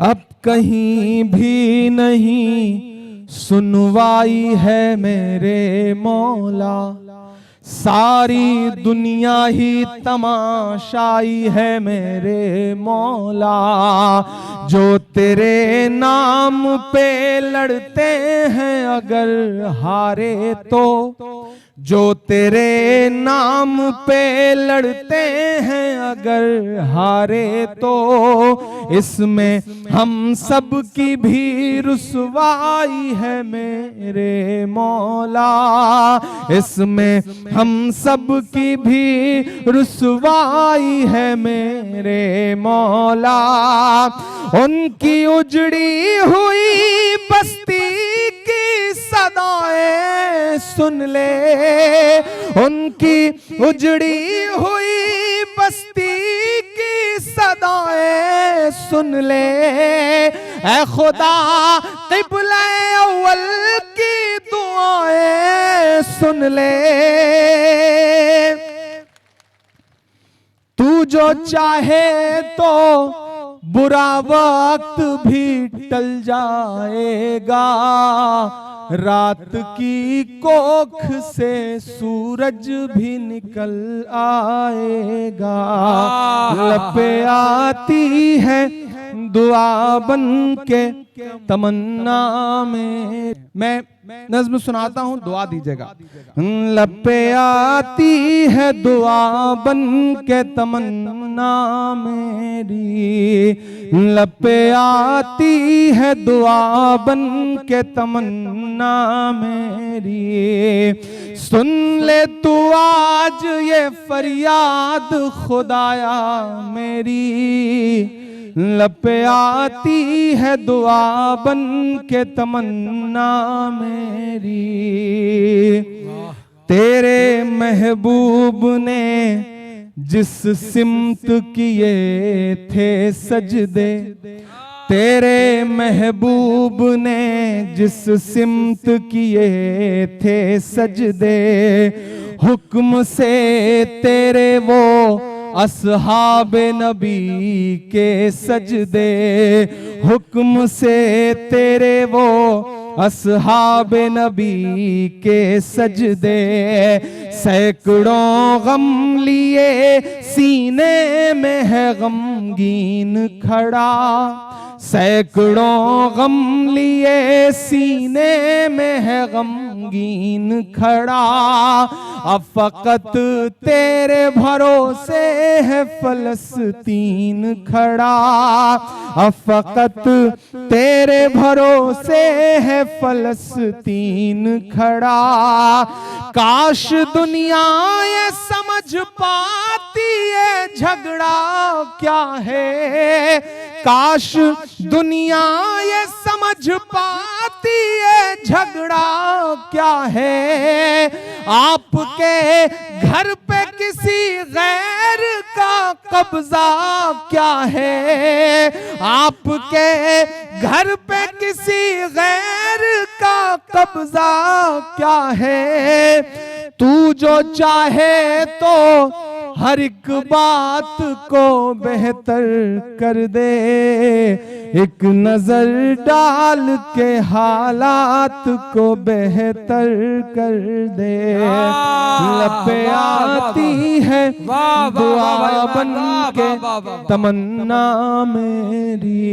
अब कहीं भी नहीं सुनवाई है मेरे मौला, सारी दुनिया ही तमाशाई है मेरे मौला। जो तेरे नाम पे लड़ते हैं अगर हारे तो, जो तेरे नाम पे लड़ते हैं अगर हारे तो, इसमें हम सब की भी रुसवाई है मेरे मौला, इसमें हम सब की भी रुसवाई है मेरे मौला। उनकी उजड़ी हुई बस्ती की सदाएं सुन ले, उनकी उजड़ी हुई बस्ती की सदाएं सुन ले। ऐ खुदा क़िबला अव्वल की दुआएं सुन ले। तू जो चाहे तो बुरा वक्त भी टल जाएगा, रात की कोख से सूरज भी निकल आएगा। लपे आती है दुआ बन के तमन्ना में। मैं नज़्म सुनाता हूँ, दुआ दीजिएगा। लपे आती है दुआ बन के तमन्ना मेरी, लपे आती है दुआ बन के तमन्ना मेरी। सुन ले तू आज ये फरियाद खुदाया मेरी, लपे आती है दुआ बन के तमन्ना मेरी। तेरे महबूब ने जिस सिमत किए थे सजदे, तेरे महबूब ने जिस सिमत किए थे सजदे, हुक्म से तेरे वो अस्हाबे नबी के सजदे, हुक्म से तेरे वो अस्हाबे नबी के सजदे। सैकड़ों गम लिए सीने में है गमगीन खड़ा, सैकड़ों गम लिए सीने में है गमगीन खड़ा। अब फकत तेरे भरोसे है फलस्तीन खड़ा, अब फकत तेरे भरोसे है फलस्तीन खड़ा। काश दुनिया ये समझ पाती है झगड़ा क्या है, काश दुनिया ये समझ पाती है झगड़ा क्या है। आपके घर पे किसी गैर का कब्जा क्या है, आपके घर पे किसी गैर का कब्जा क्या है। तू जो चाहे तो हर एक बात को बेहतर कर दे, एक नजर डाल के हालात को बेहतर कर दे। लपे आती है दुआ बन के तमन्ना मेरी,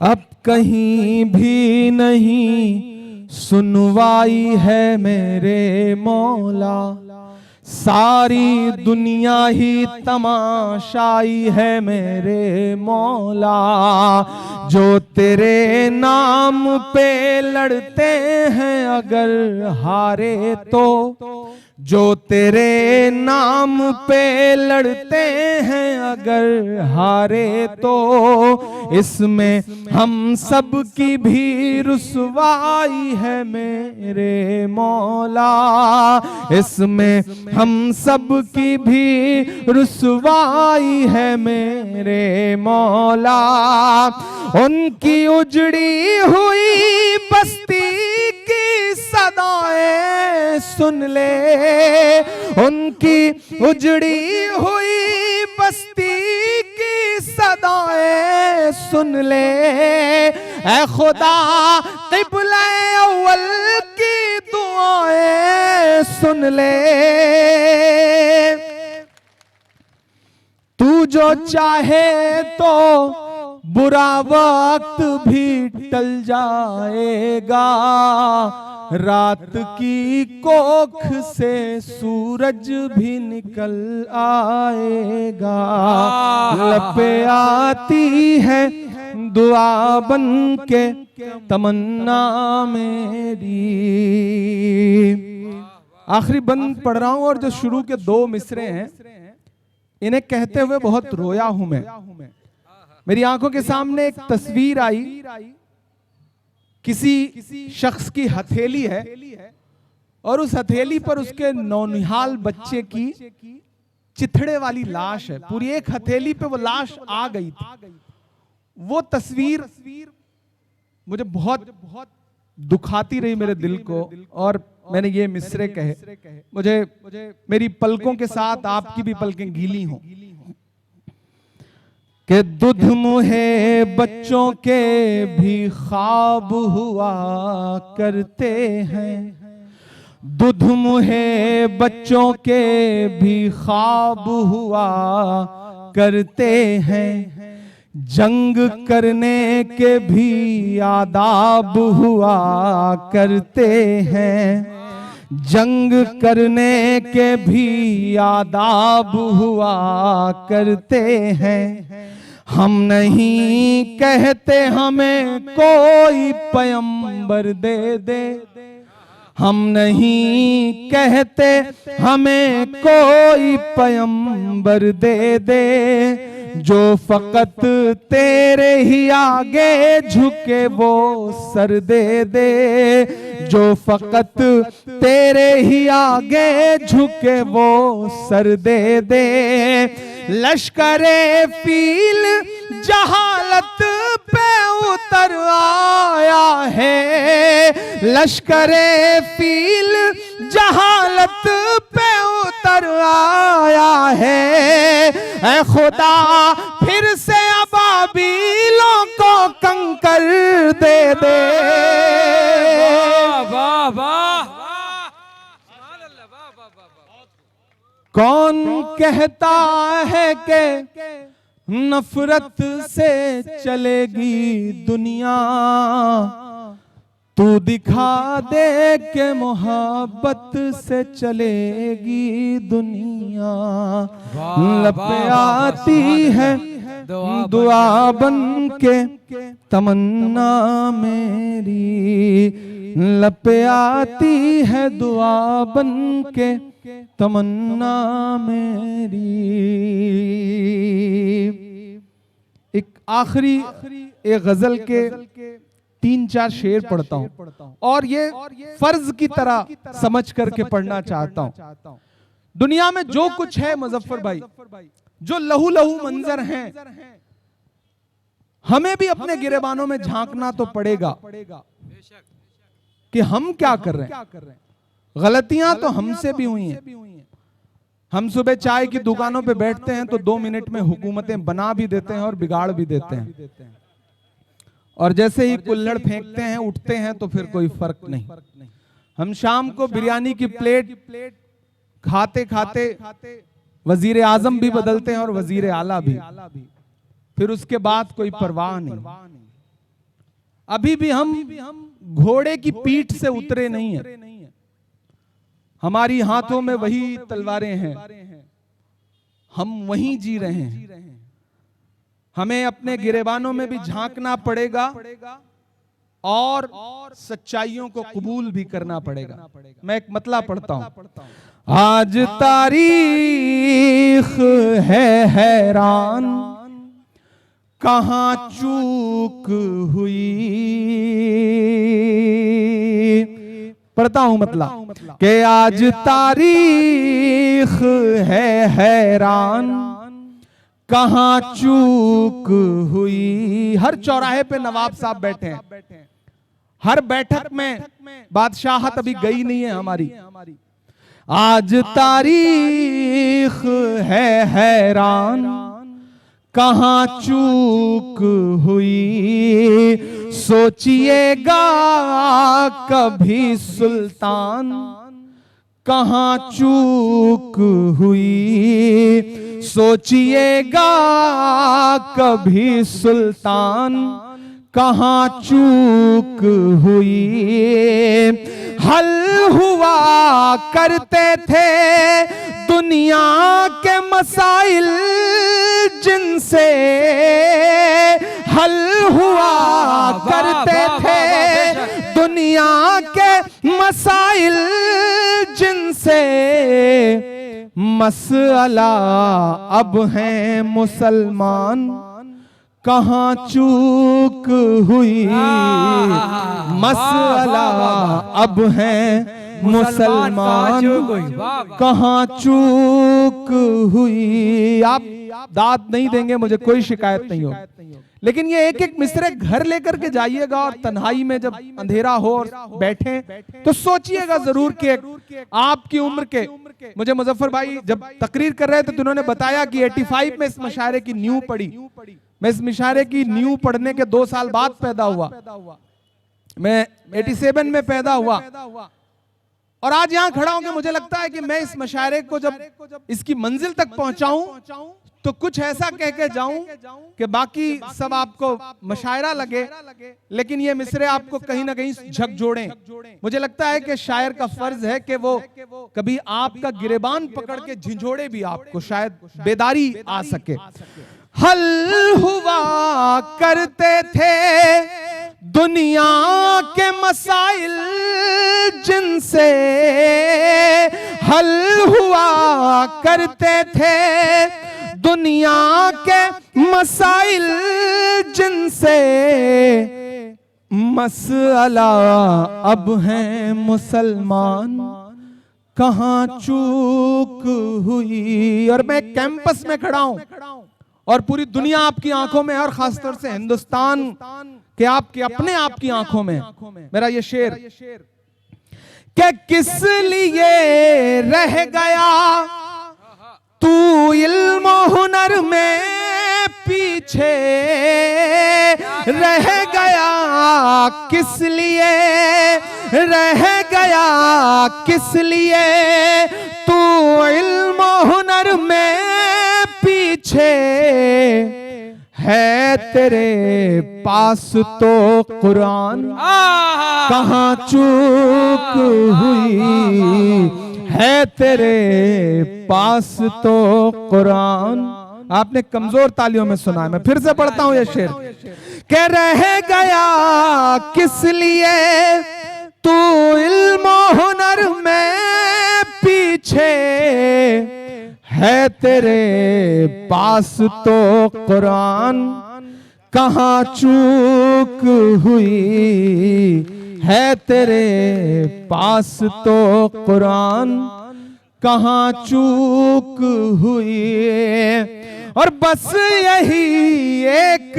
अब कहीं भी नहीं सुनवाई है मेरे मौला, सारी दुनिया ही तमाशाई है मेरे मौला। जो तेरे नाम पे लड़ते हैं अगर हारे तो, जो तेरे नाम पे लड़ते हैं अगर हारे तो, इसमें हम सब की भी रुसवाई है मेरे मौला, इसमें हम सब की भी रुसवाई है मेरे मौला। उनकी उजड़ी हुई बस्ती की सदाएं सुन ले, उनकी उजड़ी हुई बस्ती की सदा सदाएं सुन ले, ऐ खुदा क़िबला अव्वल की दुआएं सुन ले। तू जो चाहे तो बुरा वक्त भी टल जाएगा, रात की कोख से सूरज भी निकल आएगा। लपे आती है दुआ बन के तमन्ना मेरी। आखिरी बंद पढ़ रहा हूं और जो शुरू के दो मिसरे हैं इन्हें कहते हुए बहुत रोया हूं मैं। मेरी आंखों के सामने एक तस्वीर आई, किसी शख्स की हथेली है और उस हथेली पर उसके नौनिहाल बच्चे की चिथड़े वाली लाश है। पूरी एक हथेली पे वो लाश आ गई थी। वो तस्वीर मुझे बहुत दुखाती रही मेरे दिल को और मैंने ये मिसरे कहे। मुझे मेरी पलकों के साथ आपकी भी पलकें गीली हों कि दूध मुहे बच्चों के भी ख्वाब हुआ करते हैं, दूध मुहे बच्चों के भी ख्वाब हुआ करते हैं, जंग करने के भी आदाब हुआ करते हैं, जंग करने के भी आदाब हुआ करते हैं। हम नहीं कहते हमें कोई पैगंबर दे दे, हम नहीं कहते हमें कोई पैगंबर दे दे, जो फकत तेरे ही आगे झुके वो सर दे दे, जो फकत तेरे ही आगे झुके वो सर दे दे। लश्करे फील जहालत पे उतर आया है, लश्करे फील जहालत पे उतर आया है। ऐ खुदा फिर से अबाबीलों को कंकर दे दे। वाह वाह, कौन कहता है कि नफरत से चलेगी दुनिया, तू दिखा दे के मोहब्बत से चलेगी दुनिया। लपे आती है दुआ बन के तमन्ना मेरी, लपे आती है दुआ बन के तमन्ना मेरी। एक आखिरी एक गजल के 3-4 शेर पढ़ता हूं और ये फर्ज की तरह समझ करके पढ़ना चाहता हूं। दुनिया में जो कुछ है मुजफ्फर भाई, जो लहू लहू मंजर हैं, हमें भी अपने गिरेबानों में झांकना तो पड़ेगा कि हम क्या कर रहे हैं। गलतियां तो हमसे भी हुई हैं। हम सुबह चाय की दुकानों पे बैठते हैं तो 2 मिनट में हुकूमतें बना भी देते हैं और बिगाड़ भी देते हैं, और जैसे ही कुल्हड़ फेंकते हैं उठते हैं तो फिर कोई फर्क नहीं। हम शाम को बिरयानी की प्लेट खाते खाते वजीर आजम भी बदलते हैं और वजीर आला भी, फिर उसके बाद कोई परवाह नहीं। अभी भी हम घोड़े की पीठ से उतरे नहीं है, हमारी हाथों में वही तलवारें हैं, हम वहीं जी रहे हैं। हमें अपने गिरेबानों में भी झांकना पड़ेगा और सच्चाइयों को कबूल भी करना पड़ेगा। मैं एक मतला पढ़ता हूं। आज तारीख है हैरान, कहां चूक हुई। पढ़ता हूं मतला कि आज तारीख है हैरान, कहां चूक हुई। हर चौराहे पे नवाब साहब बैठे हैं, हर बैठक में बादशाहत अभी गई नहीं है हमारी। आज तारीख है हैरान, कहाँ चूक हुई सोचिएगा कभी सुल्तान, कहाँ चूक हुई सोचिएगा कभी सुल्तान, कहाँ चूक हुई। हल हुआ करते थे दुनिया के मसाइल जिनसे, हल हुआ करते थे दुनिया के मसाइल जिनसे, मसला अब हैं मुसलमान, कहाँ चूक हुई। मसला अब है मुसलमान, कहाँ चूक हुई। आप दाद नहीं देंगे, मुझे कोई शिकायत नहीं हो, लेकिन ये एक एक मिसरे घर लेकर के जाइएगा और तन्हाई में जब अंधेरा हो और बैठे तो सोचिएगा जरूर कि आपकी उम्र के, मुझे मुजफ्फर भाई जब तकरीर कर रहे थे तो उन्होंने बताया कि 85 में इस मुशायरे की नींव पड़ी। मैं इस मुशायरे की नींव पढ़ने के 2 साल बाद पैदा हुआ, मैं 87 में पैदा हुआ, और आज यहां खड़ा हूं कि मुझे लगता है कि मैं इस मुशायरे को जब इसकी मंजिल तक पहुंचाऊं तो कुछ ऐसा कह के जाऊं कि बाकी सब आपको मुशायरा लगे, लेकिन ये मिसरे आपको कहीं ना कहीं झकझोड़ें। मुझे लगता है कि शायर का फर्ज है कि वो कभी आपका गिरेबान पकड़ के झिझोड़े भी आपको, शायद बेदारी आ सके। हल हुआ करते थे दुनिया के मसाइल जिनसे, हल हुआ करते थे दुनिया के मसाइल जिनसे, मसला अब हैं मुसलमान, कहाँ चूक हुई। और मैं कैंपस में खड़ा हूं और पूरी दुनिया आपकी आंखों में है, और खासतौर से हिंदुस्तान के आपके अपने आप की आंखों में। मेरा ये शेर कि किस लिए रह गया तू इल्म हुनर में पीछे, रह गया किस लिए, रह गया किस लिए तू इल्म हुनर में पीछे, है तेरे पास तो कुरान, कहाँ चूक हुई। है तेरे पास तो कुरान। आपने कमजोर तालियों में सुना है, मैं फिर से पढ़ता हूं ये शेर। कह रह गया किस लिए तू इल्म हुनर में पीछे, है तेरे पास तो कुरान, कहाँ चूक हुई। है तेरे पास तो कुरान, कहाँ चूक हुई। और बस यही एक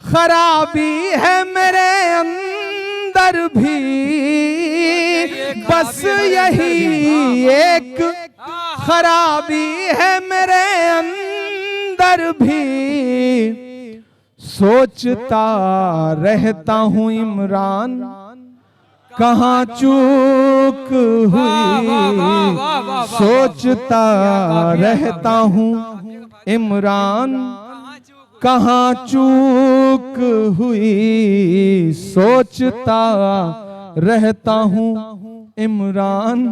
खराबी है मेरे अंदर भी, बस यही एक खराबी है मेरे अंदर भी, सोचता रहता हूँ इमरान, कहाँ चूक हुई। सोचता रहता हूँ इमरान, कहाँ चूक हुई। सोचता रहता हूँ इमरान,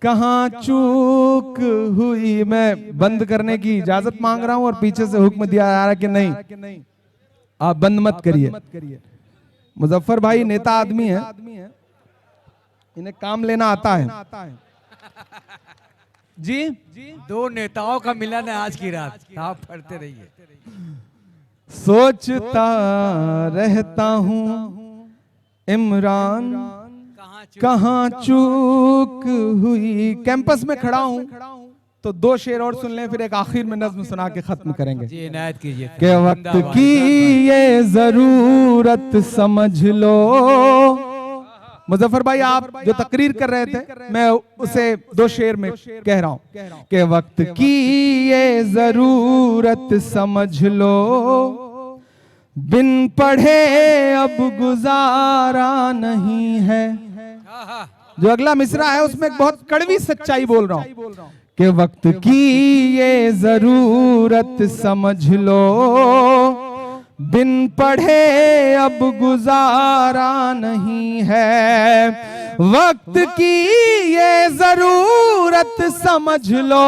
कहाँ चूक हुई। मैं बंद करने की इजाजत मांग रहा हूँ और पीछे से हुक्म दिया जा रहा है कि नहीं, आप बंद मत करिए। मुजफ्फर भाई नेता आदमी है, इन्हें काम लेना आता है। जी 2 नेताओं का मिलन है आज की रात, आप पढ़ते रहिए। सोचता रहता हूँ इमरान, कहाँ चूक हुई। कैंपस में खड़ा हूँ तो 2 शेर और सुन लें, फिर एक आखिर में नज्म सुना के खत्म करेंगे। जी इनायत कीजिए। के वक्त की ये जरूरत समझ लो, मुजफ्फर भाई आप जो तकरीर कर रहे थे मैं उसे दो शेर में कह रहा हूं कि वक्त की ये जरूरत समझ लो, बिन पढ़े अब गुजारा नहीं है। जो अगला मिसरा है उसमें एक बहुत कड़वी सच्चाई बोल रहा हूं कि वक्त की ये जरूरत समझ लो, बिन पढ़े अब गुजारा नहीं है। वक्त की ये जरूरत समझ लो,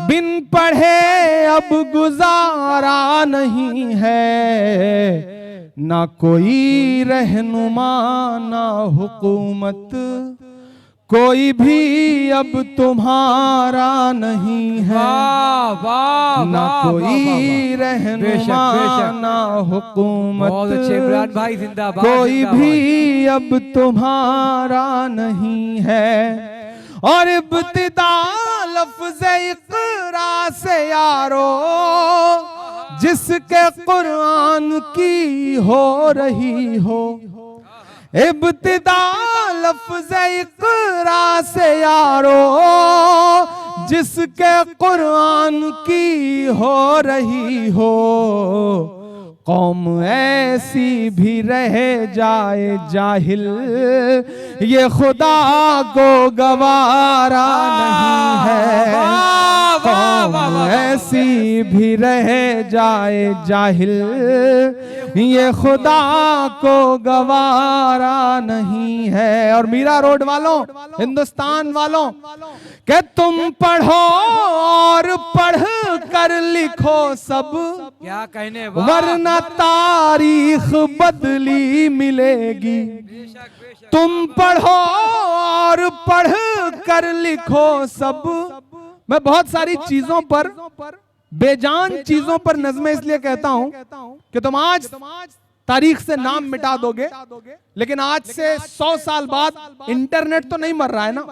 बिन पढ़े अब गुजारा नहीं है। ना कोई रहनुमा ना हुकूमत, कोई भी अब तुम्हारा नहीं है। ना कोई रहनुमा ना हुकूमत, भाई जिंदाबाद, कोई भी अब तुम्हारा नहीं है। और इब्तिदा लफ्ज़ इक़रा से यारो, जिसके कुरान की हो रही हो। इब्तिदा लफ्ज़ इक़रा से यारो, जिसके कुरान की हो रही हो। कौम ऐसी भी रह जाए जाहिल, ये खुदा को गवारा नहीं है। कौम ऐसी भी रह जाए जाहिल, ये खुदा को गवारा नहीं है। और मीरा रोड वालों, हिंदुस्तान वालों, कि तुम पढ़ो और पढ़ कर लिखो सब, क्या कहने, वरना तारीख बदली मिलेगी। तुम पढ़ो और पढ़ कर लिखो सब। मैं बहुत सारी चीजों पर, बेजान चीजों पर नज़में इसलिए कहता हूं कि तुम आज तारीख से नाम मिटा दोगे, लेकिन आज से 100 साल बाद इंटरनेट तो नहीं मर रहा है ना।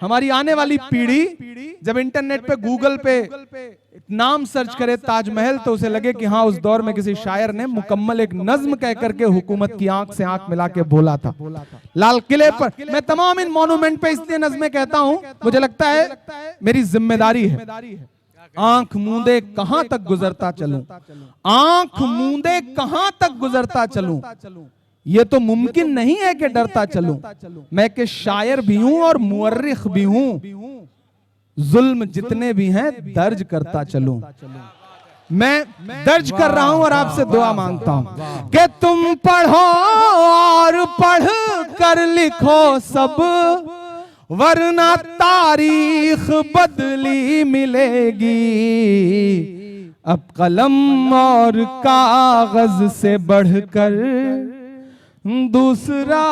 हमारी आने वाली पीढ़ी जब इंटरनेट पे, गूगल पे नाम सर्च करे ताजमहल, तो उसे लगे कि हाँ, उस दौर में किसी शायर ने मुकम्मल एक नज्म कह करके हुकूमत की आंख से आंख मिला के बोला था। लाल किले पर मैं तमाम इन मॉन्यूमेंट पे इसलिए नज़में कहता हूं, मुझे लगता है मेरी जिम्मेदारी है। आंख मूंदे कहां तक गुजरता चलूं, आंख मूंदे कहां तक गुजरता चलूं। ये तो मुमकिन नहीं है कि डरता चलूं। मैं के शायर भी हूं और मुअर्रिख भी हूं। जुल्म जितने भी हैं दर्ज करता चलूं। मैं दर्ज कर रहा हूं और आपसे दुआ मांगता हूं कि तुम पढ़ो और पढ़ कर लिखो सब, वरना तारीख बदली मिलेगी। अब कलम और कागज से बढ़कर दूसरा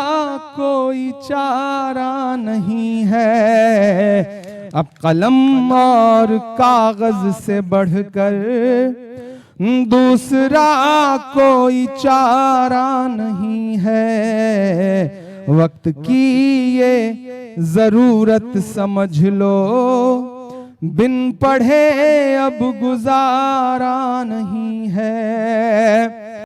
कोई चारा नहीं है। अब कलम और कागज से बढ़कर दूसरा कोई चारा नहीं है। वक्त की ये जरूरत समझ लो, बिन पढ़े अब गुजारा नहीं है।